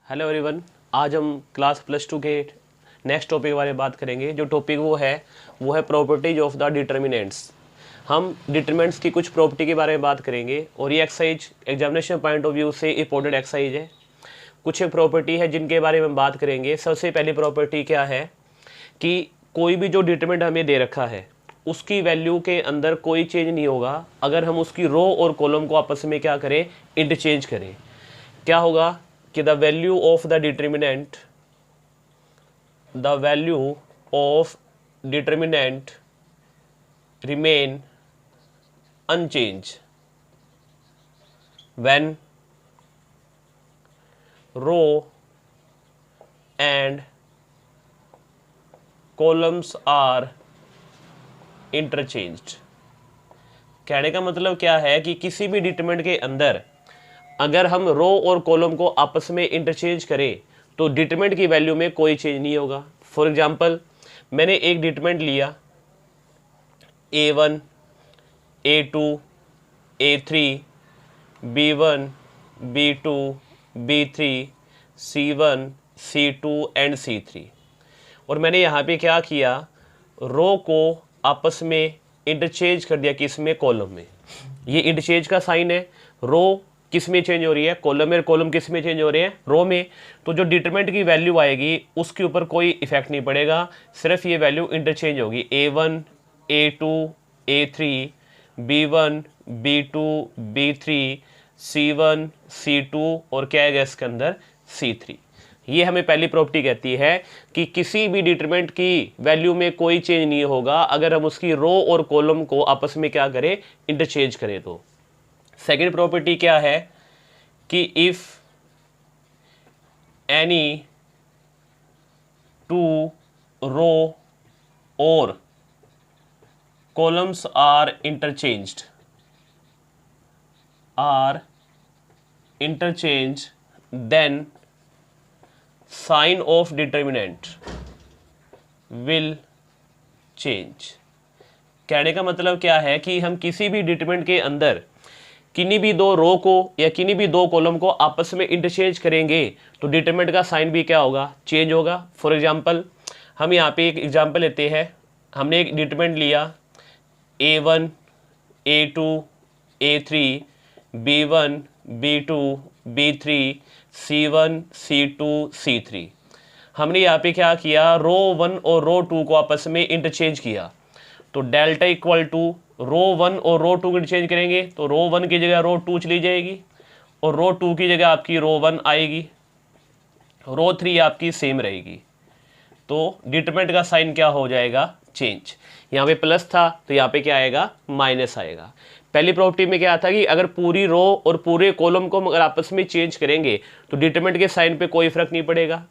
Hello everyone. आज हम class +2 के नेक्स्ट टॉपिक के बारे में बात करेंगे। जो टॉपिक वो है प्रॉपर्टीज ऑफ द डिटर्मिनेंट्स। हम डिटर्मिनेंट्स की कुछ प्रॉपर्टी के बारे में बात करेंगे और ये exercise examination point of view से इंपॉर्टेंट एक्सरसाइज है। कुछ एक प्रॉपर्टी है जिनके बारे में हम बात करेंगे। सबसे पहली प्रॉपर्टी क्या है कि कोई भी जो डिटर्मिनेंट हमें दे रखा है उसकी वैल्यू के अंदर कोई चेंज नहीं होगा अगर हम उसकी रो और कॉलम को आपस में क्या करें, इंटरचेंज करें। क्या होगा कि the value of the determinant remain unchange when row and columns are interchanged. कहने का मतलब क्या है कि किसी भी डिटरमिनेंट के अंदर अगर हम रो और कॉलम को आपस में इंटरचेंज करें तो डिटरमिनेंट की वैल्यू में कोई चेंज नहीं होगा। फॉर एग्जांपल, मैंने एक डिटरमिनेंट लिया A1, A2, A3, B1, B2, B3, C1, C2 and C3 और मैंने यहाँ पे क्या किया, रो को आपस में इंटरचेंज कर दिया किसमें, कॉलम में। ये इंटरचेंज का साइन है। रो किस में चेंज हो रही है, कॉलम में। कॉलम किस में चेंज हो रहे हैं, रो में। तो जो डिटरमिनेंट की वैल्यू आएगी उसके ऊपर कोई इफेक्ट नहीं पड़ेगा, सिर्फ ये वैल्यू इंटरचेंज होगी। A1, A2, A3, B1, B2, B3, C1, C2 और क्या आएगा इसके अंदर, C3। ये हमें पहली प्रॉपर्टी कहती है कि किसी भी डिटरमिनेंट की वैल्यू में कोई चेंज नहीं होगा अगर हम उसकी रो और कॉलम को आपस में क्या करें, इंटरचेंज करें। तो सेकेंड प्रॉपर्टी क्या है कि इफ एनी टू रो और columns are interchange then sign of determinant will change. कहने का मतलब क्या है कि हम किसी भी डिटरमिनेंट के अंदर किन्हीं भी दो रो को या किन्हीं भी दो कॉलम को आपस में इंटरचेंज करेंगे तो डिटरमिनेंट का साइन भी क्या होगा, चेंज होगा। फॉर एग्जांपल, हम यहाँ पे एक एग्जांपल लेते हैं। हमने एक डिटरमिनेंट लिया A1, A2, A3, B1, B2, B3, C1, C2, C3। हमने यहाँ पे क्या किया, रो 1 और रो 2 को आपस में इंटरचेंज किया। तो डेल्टा इक्वल टू रो 1 और रो 2 को इंटरचेंज करेंगे तो रो 1 की जगह रो 2 चली जाएगी और रो 2 की जगह आपकी रो 1 आएगी, रो 3 आपकी सेम रहेगी। तो डिटरमिनेंट का साइन क्या हो जाएगा, चेंज। यहाँ पे प्लस था तो यहाँ पे क्या आएगा, माइनस आएगा। पहली प्रॉपर्टी में क्या था कि अगर पूरी रो और पूरे कॉलम को अगर आपस में चेंज करेंगे तो डिटरमिनेंट के साइन पे कोई फर्क नहीं पड़ेगा।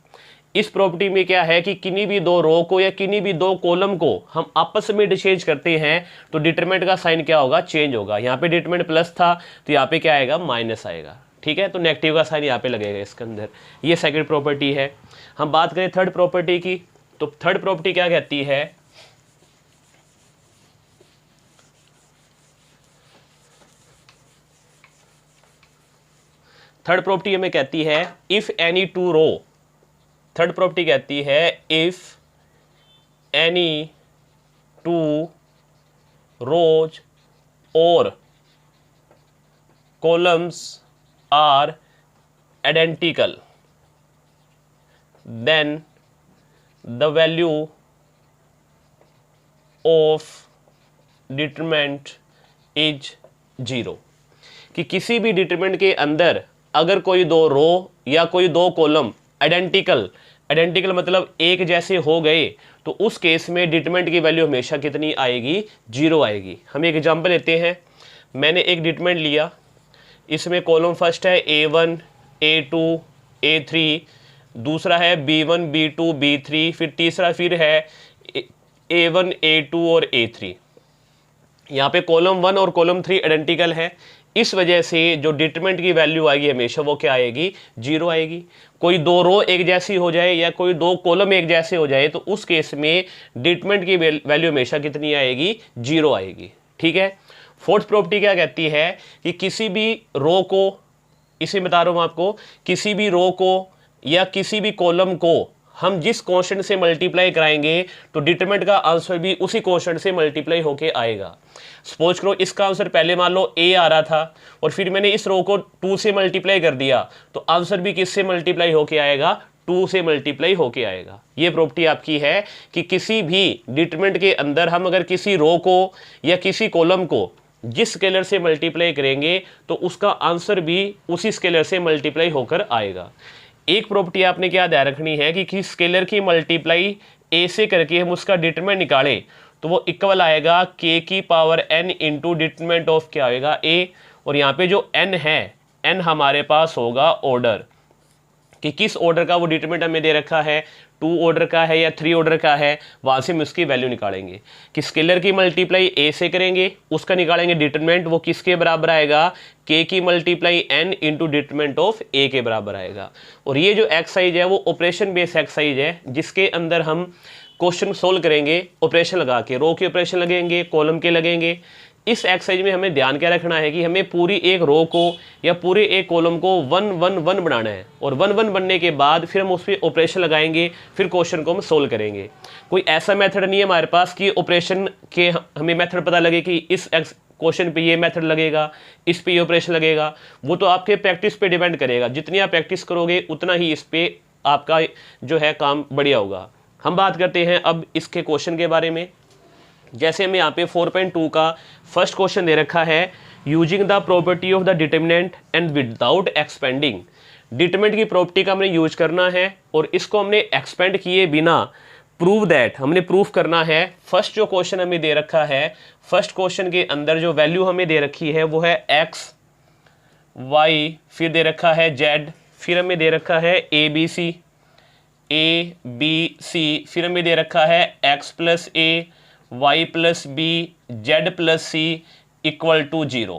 इस प्रॉपर्टी में क्या है कि किन्हीं भी दो रो को या किन्हीं भी दो कॉलम को हम आपस में इंटरचेंज करते हैं तो डिटरमिनेंट का साइन क्या होगा, चेंज होगा। यहाँ पे डिटरमिनेंट प्लस था तो यहाँ पे क्या आएगा, माइनस आएगा। ठीक है, तो नेगेटिव का साइन यहाँ पे लगेगा इसके अंदर। ये सेकंड प्रॉपर्टी है। हम बात करें थर्ड प्रॉपर्टी की, तो थर्ड प्रॉपर्टी क्या कहती है, थर्ड प्रॉपर्टी हमें कहती है if any two row. Third property कहती है इफ एनी टू रोज और columns are identical then the value of determinant is 0। कि किसी भी डिटरमिनेंट के अंदर अगर कोई दो रो या कोई दो कॉलम आइडेंटिकल मतलब एक जैसे हो गए तो उस केस में डिटरमिनेंट की वैल्यू हमेशा कितनी आएगी, 0 आएगी। हम एक एग्जांपल लेते हैं। मैंने एक डिटरमिनेंट लिया, इसमें कॉलम फर्स्ट है A1, A2, A3, दूसरा है B1, B2, B3, फिर तीसरा फिर है A1, A2 और A3। यहाँ पे कॉलम 1 और कॉलम 3 आइडेंटिकल है, इस वजह से जो डिटरमिनेंट की वैल्यू आएगी हमेशा वो क्या आएगी, 0 आएगी। कोई दो रो एक जैसी हो जाए या कोई दो कॉलम एक जैसे हो जाए तो उस केस में डिटरमिनेंट की वैल्यू हमेशा कितनी आएगी, 0 आएगी। ठीक है। फोर्थ प्रॉपर्टी क्या कहती है कि किसी भी रो को, इसे बता रहा हूं आपको, किसी भी रो को या किसी भी कॉलम को हम जिस क्वेश्चन से मल्टीप्लाई कराएंगे तो डिटरमिनेंट का आंसर भी उसी क्वेश्चन से मल्टीप्लाई होके आएगा। सपोज करो इसका आंसर पहले मान लो ए आ रहा था और फिर मैंने इस रो को 2 से मल्टीप्लाई कर दिया तो आंसर भी किससे मल्टीप्लाई होके आएगा, 2 से मल्टीप्लाई होके आएगा। ये प्रॉपर्टी आपकी है कि किसी भी डिटरमिनेंट के अंदर हम अगर किसी रो को या किसी कॉलम को जिस स्केलर से मल्टीप्लाई करेंगे तो उसका आंसर भी उसी स्केलर से मल्टीप्लाई होकर आएगा। एक प्रॉपर्टी आपने क्या ध्यान रखनी है कि किसी स्केलर की मल्टीप्लाई ए से करके हम उसका डिटरमिनेंट निकालें तो वो इक्वल आएगा k की power n into determinant of क्या आएगा a, और यहाँ पे जो n है n हमारे पास होगा ऑर्डर कि किस ऑर्डर का वो डिटरमिनेंट हमें दे रखा है, 2 ऑर्डर का है या 3 ऑर्डर का है, वहाँ से हम उसकी वैल्यू निकालेंगे कि स्केलर की मल्टीप्लाई a से करेंगे उसका निकालेंगे डिटरमिनेंट, वो किसके बराबर आएगा, k की multiply n into determinant of a के बराबर आएगा। और ये जो एक्सरसाइज है वो ऑपरेशन बेस्ड एक्सरसाइज है जिसके अंदर हम क्वेश्चन सोल्व करेंगे ऑपरेशन लगा के, रो के ऑपरेशन लगेंगे, कॉलम के लगेंगे। इस एक्सरसाइज में हमें ध्यान क्या रखना है कि हमें पूरी एक रो को या पूरे एक कॉलम को 1 1 1 बनाना है और 1 1 बनने के बाद फिर हम उस पर ऑपरेशन लगाएंगे, फिर क्वेश्चन को हम सोल्व करेंगे। कोई ऐसा मेथड नहीं है हमारे पास कि ऑपरेशन के हमें मेथड पता लगे कि इस क्वेश्चन पे ये मेथड लगेगा, इस पे ये ऑपरेशन लगेगा। वो तो आपके प्रैक्टिस पे डिपेंड करेगा, जितनी आप प्रैक्टिस करोगे उतना ही इस पे आपका जो है काम बढ़िया होगा। हम बात करते हैं अब इसके क्वेश्चन के बारे में। जैसे हमें यहाँ पे 4.2 का फर्स्ट क्वेश्चन दे रखा है, using the property of the determinant and without expanding. Determinant की प्रॉपर्टी का हमने यूज करना है और इसको हमने एक्सपेंड किए बिना प्रूव दैट हमने प्रूफ करना है। फर्स्ट जो क्वेश्चन हमें दे रखा है, फर्स्ट क्वेश्चन के अंदर जो वैल्यू हमें दे रखी है वो है x y, फिर दे रखा है z, फिर हमें दे रखा है a b c, फिर हमें दे रखा है x plus a y plus B Z plus C equal to 0।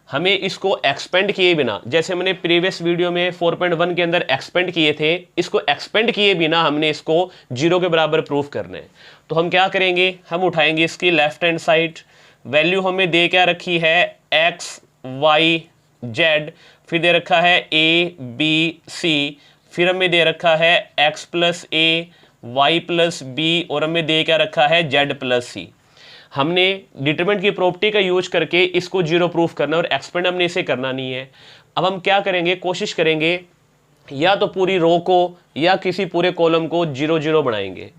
हमें इसको एक्सपेंड किए बिना, जैसे मैंने प्रीवियस वीडियो में 4.1 के अंदर एक्सपेंड किए थे, इसको एक्सपेंड किए बिना हमने इसको 0 के बराबर प्रूफ करना है। तो हम क्या करेंगे, हम उठाएंगे इसकी लेफ्ट हैंड साइड, वैल्यू हमें दे क्या रखी है x y z, फिर दे रखा है a b c, फिर हमें दे रखा है x plus a y plus B और हमें दे क्या रखा है z प्लस सी। हमने डिटरमिनेंट की प्रॉपर्टी का यूज करके इसको 0 प्रूफ करना और एक्सपेंड हमने इसे करना नहीं है। अब हम क्या करेंगे, कोशिश करेंगे या तो पूरी रो को या किसी पूरे कॉलम को 0 0 बनाएंगे।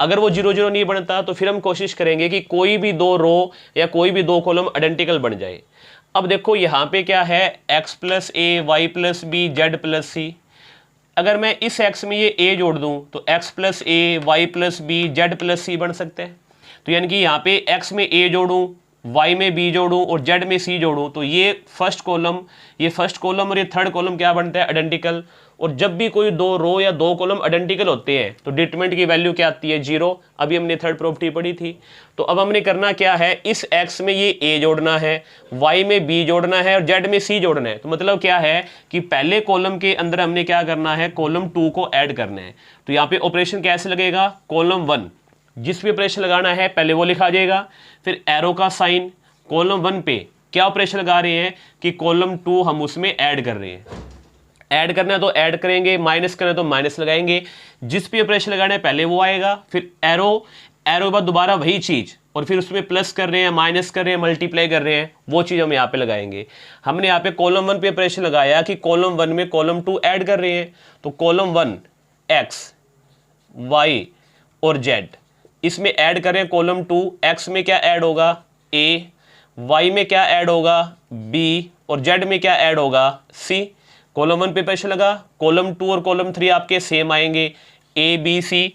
अगर वो 0 0 नहीं बनता तो फिर हम कोशिश करेंगे कि कोई भी 2 रो या कोई भी 2 कॉलम आइडेंटिकल बन जाए। अब देखो यहाँ पे क्या है, x plus a y plus B Z plus c. अगर मैं इस x में ये a जोड़ दूं तो x plus a y plus B Z plus c बन सकते हैं। तो यानी कि यहाँ पे x में a जोड़ूं, y में b जोड़ूं और z में c जोड़ूं तो ये फर्स्ट कॉलम और ये थर्ड कॉलम क्या बनता है, आइडेंटिकल। और जब भी कोई 2 रो या 2 कॉलम आइडेंटिकल होते हैं तो डिटरमिनेंट की वैल्यू क्या आती है, 0। अभी हमने थर्ड प्रॉपर्टी पढ़ी थी। तो अब हमने करना क्या है, इस x में ये a जोड़ना है, y में b जोड़ना है और z में c जोड़ना है। तो मतलब क्या है कि पहले कॉलम के अंदर हमने क्या करना है, कॉलम 2 को ऐड करना है। तो यहाँ पे ऑपरेशन कैसे लगेगा, कॉलम 1 जिस भी ऑपरेशन लगाना है पहले वो लिखा जाएगा, फिर एरो का साइन, कॉलम 1 पे क्या ऑपरेशन लगा रहे हैं कि कॉलम 2 हम उसमें ऐड कर रहे हैं। ऐड करना है तो ऐड करेंगे, माइनस करना है तो माइनस लगाएंगे। जिस भी ऑपरेशन लगाना है पहले वो आएगा, फिर एरो के बाद दोबारा वही चीज और फिर उसमें प्लस कर रहे हैं, माइनस कर रहे हैं, मल्टीप्लाई कर रहे हैं, वो चीज हम यहाँ पे लगाएंगे। हमने यहाँ पे कॉलम 1 पे ऑपरेशन लगाया कि कॉलम 1 में कॉलम 2 ऐड कर रहे हैं। तो कॉलम 1 x y और z इसमें ऐड कर रहे हैं, कॉलम 2 x में क्या ऐड होगा, a, y में क्या ऐड होगा, b और z में क्या ऐड होगा, c। कॉलम 1 पे ऑपरेशन लगा, कॉलम 2 और कॉलम 3 आपके सेम आएंगे, a b c।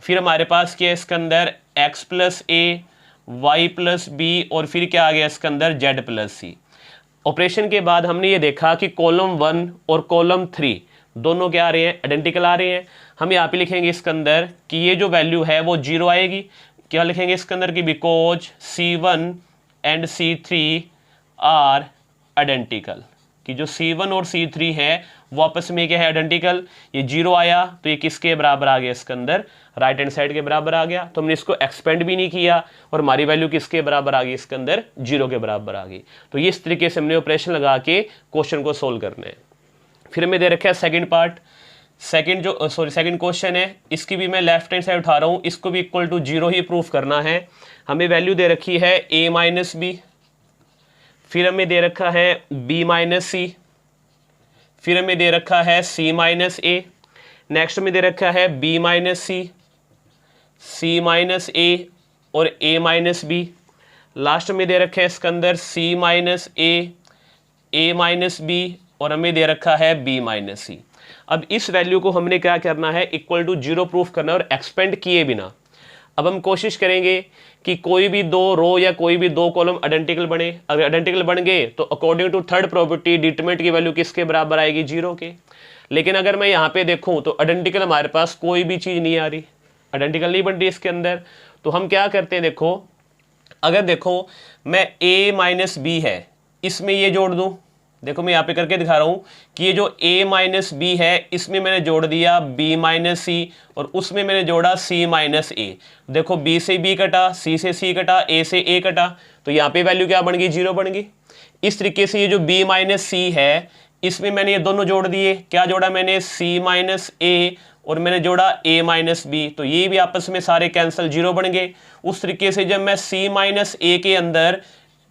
फिर हमारे पास क्या है इसके अंदर, x plus a y plus B और फिर क्या आ गया इसके अंदर, z प्लस सी। ऑपरेशन के बाद हमने ये देखा कि कॉलम 1 और कॉलम 3 दोनों क्या आ रहे हैं, आइडेंटिकल आ रहे हैं। हम यहाँ पे लिखेंगे इसके अंदर कि ये जो वैल्यू है वो 0 आएगी। क्या लिखेंगे इसके अंदर कि because C1 and C3 are identical, कि जो C1 और C3 है वो आपस में क्या है, आइडेंटिकल। ये 0 आया तो ये किसके बराबर आ गया, इसके अंदर राइट हैंड साइड के बराबर आ गया। तो हमने इसको एक्सपेंड भी नहीं किया और हमारी वैल्यू किसके बराबर आ गई, इसके अंदर 0 के बराबर आ गई। तो इस तरीके से हमने ऑपरेशन लगा के क्वेश्चन को सोल्व करना है। फिर हमें दे रखा है सेकंड पार्ट, सेकंड क्वेश्चन है, इसकी भी मैं लेफ्ट हैंड साइड उठा रहा हूँ, इसको भी इक्वल टू 0 ही प्रूफ करना है। हमें वैल्यू दे रखी है a माइनस बी, फिर हमें दे रखा है b माइनस सी, फिर हमें दे रखा है c माइनस ए, नेक्स्ट में दे रखा है b minus C, c minus a और a माइनस बी, लास्ट में दे रखा है इसके अंदर c माइनस ए माइनस बी और हमें दे रखा है b माइनस सी। अब इस वैल्यू को हमने क्या करना है, इक्वल टू 0 प्रूफ करना है और एक्सपेंड किए बिना। अब हम कोशिश करेंगे कि कोई भी दो रो या कोई भी दो कॉलम आइडेंटिकल बने। अगर आइडेंटिकल बन गए तो according to third property determinant की वैल्यू किसके बराबर आएगी, 0 के। लेकिन अगर मैं यहाँ पे देखूँ तो आइडेंटिकल हमारे पास कोई भी चीज़ नहीं आ रही, आइडेंटिकल नहीं बन रही इसके अंदर। तो हम क्या करते हैं, देखो अगर देखो मैं a माइनस बी है, इसमें ये जोड़ दूँ, देखो मैं यहाँ पे करके दिखा रहा हूँ कि ये जो a माइनस बी है इसमें मैंने जोड़ दिया b माइनस सी और उसमें मैंने जोड़ा c माइनस ए। देखो b से b कटा, c से c कटा, a से a कटा, तो यहाँ पे वैल्यू क्या बन गई, 0 बन गई। इस तरीके से ये जो b माइनस सी है इसमें मैंने ये दोनों जोड़ दिए, क्या जोड़ा मैंने, c माइनस ए और मैंने जोड़ा a माइनस बी, तो ये भी आपस में सारे कैंसिल, 0 बन गए। उस तरीके से जब मैं c माइनस ए के अंदर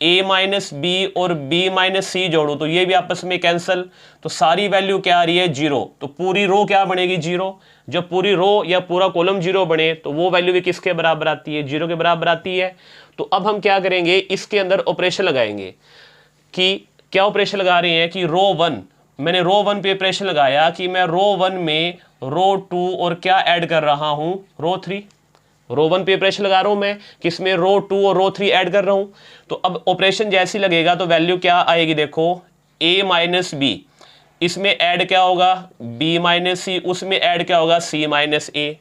a माइनस बी और b माइनस सी जोड़ूँ तो ये भी आपस में कैंसिल, तो सारी वैल्यू क्या आ रही है, 0। तो पूरी रो क्या बनेगी, 0। जब पूरी रो या पूरा कॉलम 0 बने तो वो वैल्यू भी किसके बराबर आती है, 0 के बराबर आती है। तो अब हम क्या करेंगे, इसके अंदर ऑपरेशन लगाएंगे कि क्या ऑपरेशन लगा रहे हैं कि रो 1, मैंने रो 1 पे ऑपरेशन लगाया कि मैं रो 1 में रो 2 और क्या ऐड कर रहा हूं, रो 3। रो 1 पे ऑपरेशन लगा रहा हूं मैं, किसमें, रो 2 और रो 3 ऐड कर रहा हूं। तो अब ऑपरेशन जैसी लगेगा तो वैल्यू क्या आएगी, देखो a माइनस बी, इसमें ऐड क्या होगा b माइनस सी, उसमें ऐड क्या होगा c माइनस ए,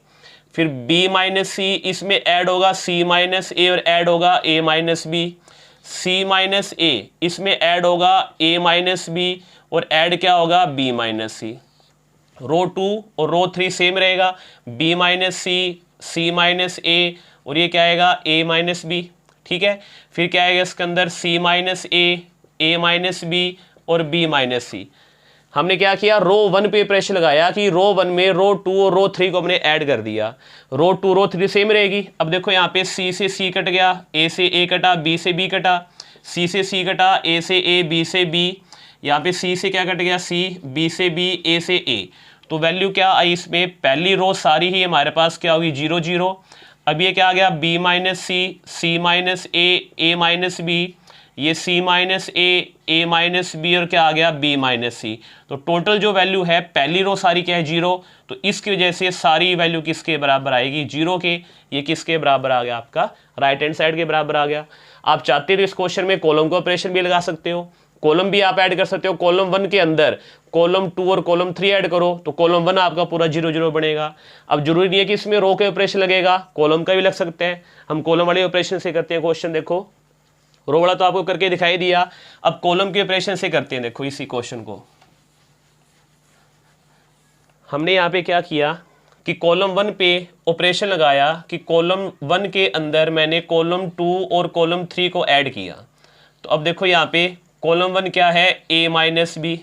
फिर b माइनस सी, इसमें ऐड होगा c माइनस ए और ऐड होगा a minus b, c minus a, इसमें ऐड होगा a माइनस बी और ऐड क्या होगा b माइनस सी। रो 2 और रो 3 सेम रहेगा, b minus C, c minus a और ये क्या आएगा a माइनस बी, ठीक है। फिर क्या आएगा इसके अंदर c माइनस ए माइनस बी और b माइनस सी। हमने क्या किया, रो 1 पे प्रेशर लगाया कि रो 1 में रो 2 और रो 3 को हमने ऐड कर दिया, रो 2 रो 3 सेम रहेगी। अब देखो यहाँ पे c से c कट गया, a से a कटा, b से b कटा, c से c कटा, a से a, b से b, यहाँ पे c से क्या कट गया, c, b से b, a से a। तो वैल्यू क्या आई इसमें, पहली रो सारी ही हमारे पास क्या होगी, 0 0। अब ये क्या आ गया, b minus C, c minus a minus b, ये c minus a minus B और क्या आ गया b माइनस सी। तो टोटल जो वैल्यू है पहली रो सारी क्या है, 0। तो इसकी वजह से सारी वैल्यू किसके बराबर आएगी, 0 के। ये किसके बराबर आ गया, आपका राइट हैंड साइड के बराबर आ गया। आप चाहते हो तो इस क्वेश्चन में कॉलम का ऑपरेशन भी लगा सकते हो, कॉलम भी आप ऐड कर सकते हो। कॉलम 1 के अंदर कॉलम 2 और कॉलम 3 ऐड करो तो कॉलम 1 आपका पूरा 0 0 बनेगा। अब जरूरी नहीं है कि इसमें रो के ऑपरेशन लगेगा, कॉलम का भी लग सकते हैं। हम कॉलम वाले ऑपरेशन से करते हैं क्वेश्चन, देखो रो वाला तो आपको करके दिखाई दिया, अब कॉलम के ऑपरेशन से करते हैं। देखो इसी क्वेश्चन को हमने यहाँ पे क्या किया कि कॉलम 1 पे ऑपरेशन लगाया कि कॉलम 1 के अंदर मैंने कॉलम 2 और कॉलम 3 को ऐड किया। तो अब देखो यहाँ पे कॉलम 1 क्या है, a माइनस बी,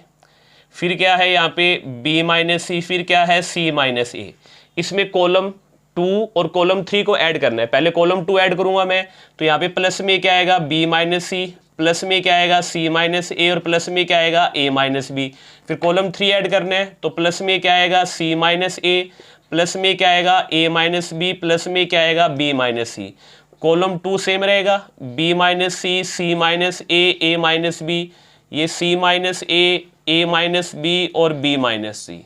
फिर क्या है यहाँ पे b माइनस सी, फिर क्या है c माइनस ए। इसमें कॉलम 2 और कॉलम 3 को ऐड करना है। पहले कॉलम 2 ऐड करूंगा मैं, तो यहाँ पे प्लस में क्या आएगा b माइनस सी, प्लस में क्या आएगा c माइनस ए और प्लस में क्या आएगा a माइनस बी। फिर कॉलम 3 ऐड करना है तो प्लस में क्या आएगा c माइनस ए, प्लस में क्या आएगा a माइनस बी, प्लस में क्या आएगा b माइनस सी। कॉलम 2 सेम रहेगा, b माइनस सी, c माइनस ए माइनस बी, ये c माइनस ए माइनस बी और b माइनस सी।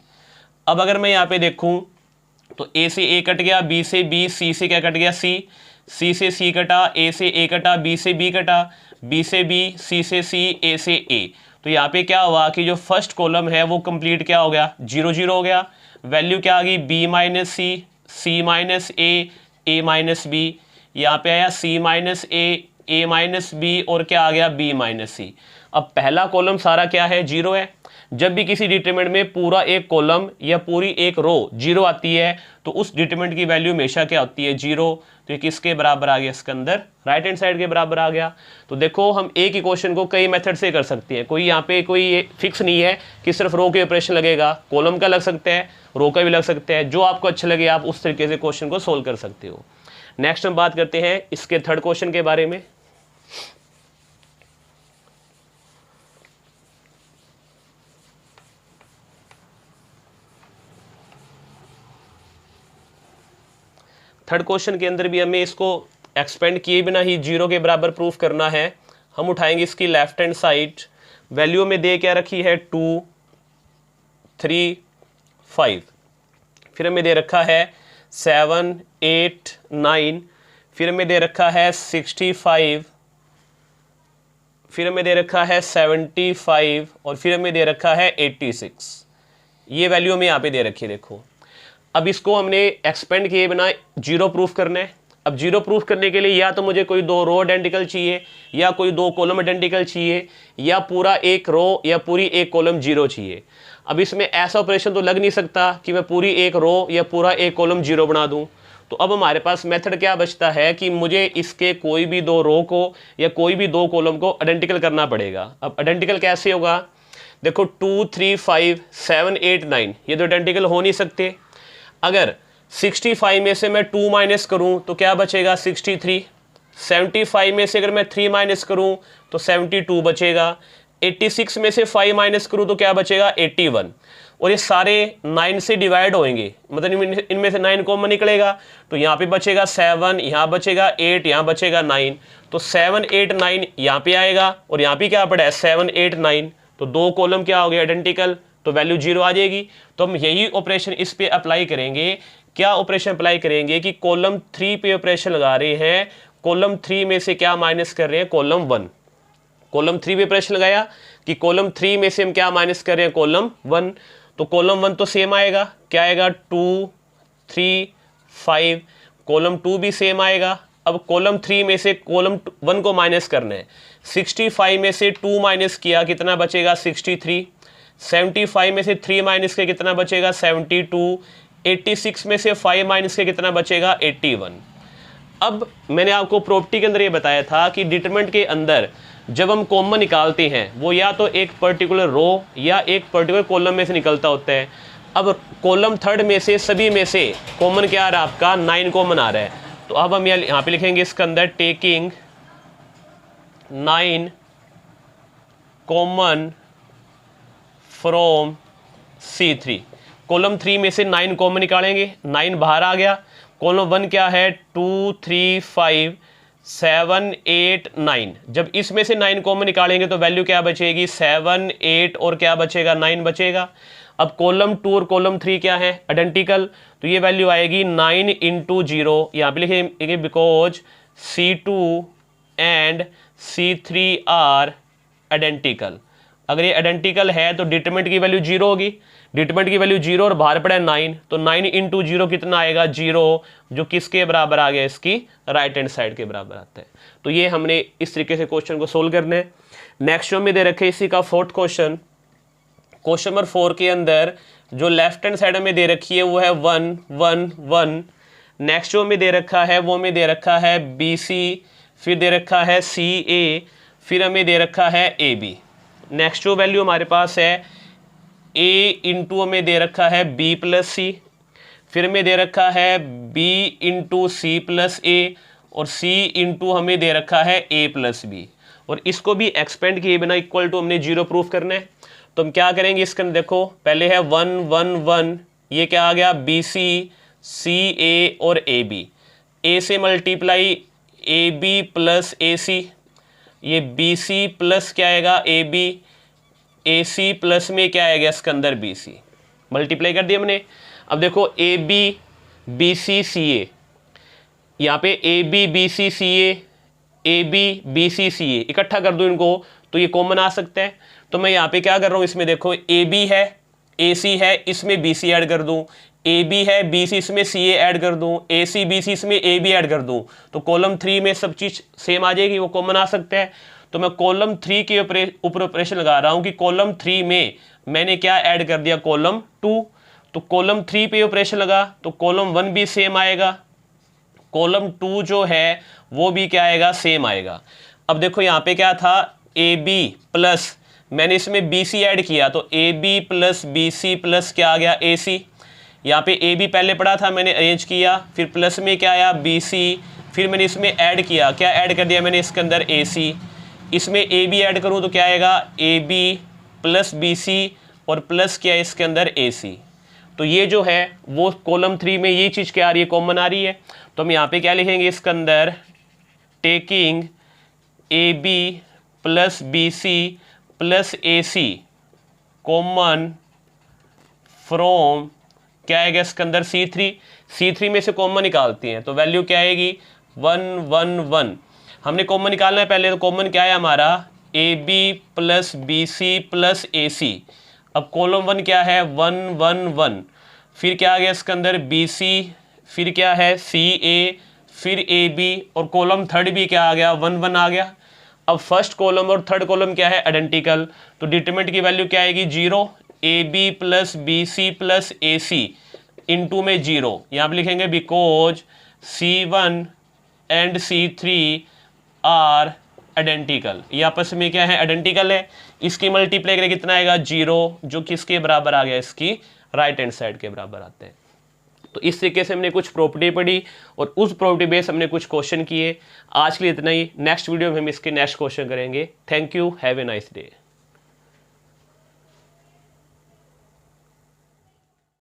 अब अगर मैं यहाँ पे देखूँ तो a से a कट गया, b से b, c से क्या कट गया c से c कटा, a से a कटा, b से b कटा, b से b, c से c, a से a। तो यहाँ पे क्या हुआ कि जो फर्स्ट कॉलम है वो कंप्लीट क्या हो गया, 0 0 हो गया। वैल्यू क्या आ गई, b minus C, c minus a minus B, यहाँ पे आया c minus a minus B और क्या आ गया b माइनस सी। अब पहला कॉलम सारा क्या है, 0 है। जब भी किसी डिटरमिनेंट में पूरा एक कॉलम या पूरी एक रो जीरो आती है तो उस डिटरमिनेंट की वैल्यू हमेशा क्या होती है, जीरो। तो ये किसके बराबर आ गया, इसके अंदर राइट हैंड साइड के बराबर आ गया। तो देखो हम एक ही क्वेश्चन को कई मेथड से कर सकते हैं, कोई यहाँ पे कोई फिक्स नहीं है कि सिर्फ रो के ऑपरेशन लगेगा, कॉलम का लग सकता है, रो का भी लग सकता है, जो आपको अच्छा लगे आप उस तरीके से क्वेश्चन को सोल्व कर सकते हो। नेक्स्ट हम बात करते हैं इसके थर्ड क्वेश्चन के बारे में। थर्ड क्वेश्चन के अंदर भी हमें इसको एक्सपेंड किए बिना ही जीरो के बराबर प्रूफ करना है। हम उठाएंगे इसकी लेफ्ट हैंड साइड, वैल्यू में दे क्या रखी है 2, 3, 5, फिर हमें दे रखा है 7, 8, 9, फिर हमें दे रखा है 65, फिर हमें दे रखा है 75 और फिर हमें दे रखा है 86। ये वैल्यू हमें यहाँ पे दे रखी है। देखो अब इसको हमने एक्सपेंड किए बिना जीरो प्रूफ करना है। अब जीरो प्रूफ करने के लिए या तो मुझे कोई दो रो आइडेंटिकल चाहिए या कोई दो कॉलम आइडेंटिकल चाहिए या पूरा एक रो या पूरी एक कॉलम जीरो चाहिए। अब इसमें ऐसा ऑपरेशन तो लग नहीं सकता कि मैं पूरी एक रो या पूरा एक कॉलम जीरो बना दूं। तो अब हमारे पास मेथड क्या बचता है कि मुझे इसके कोई भी दो रो को या कोई भी दो कॉलम को आइडेंटिकल करना पड़ेगा। अब आइडेंटिकल कैसे होगा, देखो 2, 3, 5, 7, 8, 9 ये तो आइडेंटिकल हो नहीं सकते। अगर 65 में से मैं 2 माइनस करूं तो क्या बचेगा 63। 75 में से अगर मैं 3 माइनस करूं तो 72 बचेगा। 86 में से 5 माइनस करूं तो क्या बचेगा 81। और ये सारे 9 से डिवाइड होंगे, मतलब इनमें से 9 कॉमन निकलेगा तो यहाँ पे बचेगा 7, यहाँ बचेगा 8, यहाँ बचेगा 9। तो 7, 8, 9 यहाँ पे आएगा और यहाँ पे क्या पड़ा है 7, 8, 9। तो दो कॉलम क्या हो गए आइडेंटिकल, तो वैल्यू जीरो आ जाएगी। तो हम यही ऑपरेशन इस पे अप्लाई करेंगे। क्या ऑपरेशन अप्लाई करेंगे कि कॉलम 3 पे ऑपरेशन लगा रहे हैं, कॉलम 3 में से क्या माइनस कर रहे हैं कॉलम 1। कॉलम 3 पे ऑपरेशन लगाया कि कॉलम 3 में से हम क्या माइनस कर रहे हैं कॉलम 1। तो कॉलम 1 तो सेम आएगा, क्या आएगा 2, 3, 5। कॉलम 2 भी सेम आएगा। अब कॉलम 3 में से कॉलम 1 को माइनस करना है। 65 में से 2 माइनस किया कितना बचेगा 63। 75 में से 3 माइनस के कितना बचेगा 72। 86 में से 5 माइनस के कितना बचेगा 81। अब मैंने आपको प्रॉपर्टी के अंदर ये बताया था कि डिटरमिनेंट के अंदर जब हम कॉमन निकालते हैं वो या तो एक पर्टिकुलर रो या एक पर्टिकुलर कॉलम में से निकलता होता है। अब कॉलम थर्ड में से सभी में से कॉमन क्या आ रहा है आपका 9 कॉमन आ रहा है। तो अब हम यहाँ पे लिखेंगे इसके अंदर taking 9 common from C3। Column 3 में से 9 कॉमन निकालेंगे, 9 बाहर आ गया। कॉलम 1 क्या है 2, 3, 5, 7, 8, 9। जब इसमें से 9 कॉमन निकालेंगे तो वैल्यू क्या बचेगी 7, 8 और क्या बचेगा 9 बचेगा। अब कॉलम 2 और कॉलम 3 क्या है आइडेंटिकल, तो ये वैल्यू आएगी 9 × 0। यहाँ पे लिखेंगे because C2 and C3 are identical. अगर ये आइडेंटिकल है तो डिटरमिनेंट की वैल्यू जीरो होगी। डिटरमिनेंट की वैल्यू जीरो और बाहर पड़ा है 9, तो 9 × 0 कितना आएगा 0, जो किसके बराबर आ गया इसकी राइट हैंड साइड के बराबर आता है। तो ये हमने इस तरीके से क्वेश्चन को सोल्व करना है। नेक्स्ट जो में दे रखे इसी का फोर्थ क्वेश्चन, क्वेश्चन नंबर 4 के अंदर जो लेफ्ट हैंड साइड में दे रखी है वो है 1, 1, 1। नेक्स्ट जो में दे रखा है वो में दे रखा है BC, फिर दे रखा है CA, फिर हमें दे रखा है AB। नेक्स्ट जो वैल्यू हमारे पास है A × हमें दे रखा है B + C, फिर हमें दे रखा है B × C + A और C × हमें दे रखा है A + B। और इसको भी एक्सपेंड किए बिना इक्वल टू हमने जीरो प्रूफ करना है। तो हम क्या करेंगे इसके अंदर, देखो पहले है 1, 1, 1, ये क्या आ गया BC, CA और AB। A से मल्टीप्लाई AB + AC, ये BC प्लस क्या आएगा AB, AC प्लस में क्या आएगा इसके अंदर BC, मल्टीप्लाई कर दिया हमने। अब देखो AB BC CA, यहाँ पे AB BC CA, AB BC CA इकट्ठा कर दूँ इनको तो ये कॉमन आ सकता है। तो मैं यहाँ पे क्या कर रहा हूँ, इसमें देखो AB है, AC है, इसमें BC ऐड कर दूँ, AB है, BC इसमें CA ऐड कर दूँ, AC BC इसमें AB ऐड कर दूँ, तो कॉलम 3 में सब चीज़ सेम आ जाएगी, वो कॉमन आ सकता है। तो तो मैं कॉलम 3 के ऊपर ऑपरेशन लगा रहा हूं कि कॉलम 3 में मैंने क्या ऐड कर दिया, कॉलम 2। तो कॉलम 3 पे ऑपरेशन लगा तो कॉलम 1 भी सेम आएगा, कॉलम 2 जो है वो भी क्या आएगा, सेम आएगा। अब देखो यहाँ पे क्या था, ए बी प्लस, मैंने इसमें बी सी ऐड किया तो A B plus B C plus क्या आ गया, ए सी। यहाँ पे ए बी पहले पढ़ा था, मैंने अरेंज किया, फिर प्लस में क्या आया, बी सी, फिर मैंने इसमें ऐड किया, क्या ऐड कर दिया मैंने इसके अंदर, ए सी। इसमें ए बी ऐड करूँ तो क्या आएगा, A B plus B C और प्लस क्या है इसके अंदर, ए सी। तो ये जो है वो कॉलम 3 में ये चीज़ क्या आ रही है, कॉमन आ रही है। तो हम यहाँ पे क्या लिखेंगे इसके अंदर, taking A B plus B C plus A C common from क्या आएगा इसके अंदर, C3 में से कॉमन निकालती हैं तो वैल्यू क्या आएगी, 1 1 1। हमने कॉमन निकालना है पहले, तो कॉमन क्या है हमारा, a B plus B C plus A c. अब कॉलम 1 क्या है, 1 1 1, फिर क्या आ गया इसके अंदर, बी सी, फिर क्या है, सी ए, फिर ए बी, और कॉलम थर्ड भी क्या आ गया, 1 1 आ गया। अब फर्स्ट कॉलम और थर्ड कॉलम क्या है, आइडेंटिकल, तो डिटरमिनेंट की वैल्यू क्या आएगी, 0। A B plus B C plus A C into में 0, यहाँ पे लिखेंगे because C1 and C3 are identical, ये आपस में क्या है, आइडेंटिकल है। इसकी मल्टीप्लाई करें कितना आएगा, 0, जो किसके बराबर आ गया, इसकी राइट हैंड साइड के बराबर आते हैं। तो इस तरीके से हमने कुछ प्रॉपर्टी पढ़ी और उस प्रॉपर्टी बेस हमने कुछ क्वेश्चन किए। आज के लिए इतना ही, नेक्स्ट वीडियो में हम इसके नेक्स्ट क्वेश्चन करेंगे। Thank you, have a nice day.